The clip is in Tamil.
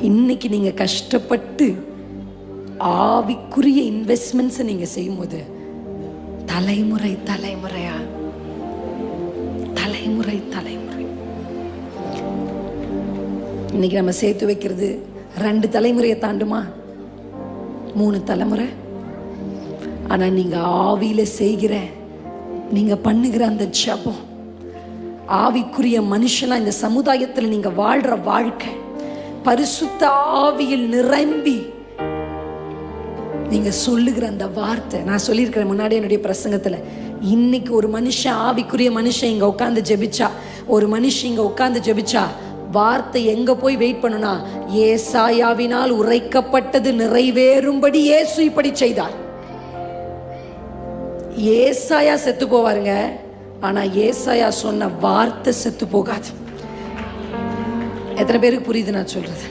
இன்னைக்கு நீங்க கஷ்டப்பட்டு ஆவிக்குரிய இன்வெஸ்ட்மெண்ட்ஸை நீங்க செய்யும்போது தலைமுறை தலைமுறையா தலைமுறை தலைமுறை இன்னைக்கு நம்ம சேர்த்து வைக்கிறது 2 தலைமுறையை தாண்டுமா, 3 தலைமுறை. ஆனா நீங்க ஆவியில செய்கிற, நீங்க பண்ணுகிற அந்த ஜெபம், ஆவிக்குரிய மனுஷனா இந்த சமுதாயத்தில் நீங்க வாழ்ற வாழ்க்கை, பரிசுத்த ஆவியில் நிரம்பி நீங்க சொல்லுகிற அந்த வார்த்தை. நான் சொல்லியிருக்கிறேன் முன்னாடி என்னுடைய பிரசங்கத்துல, இன்னைக்கு ஒரு மனுஷன், ஆவிக்குரிய மனுஷன் இங்க உட்கார்ந்து ஜெபிச்சா, ஒரு மனுஷன் இங்க உட்கார்ந்து ஜெபிச்சா, வார்த்தை எங்க போய் வெயிட் பண்ணுனா, ஏசாயாவினால் உரைக்கப்பட்டது நிறைவேறும்படி இயேசு இப்படி செய்தார். ஏசாயா செத்து போவாருங்க, ஆனா ஏசாயா சொன்ன வார்த்தை செத்து போகாது. எத்தனை பேருக்கு புரியுது நான் சொல்றது?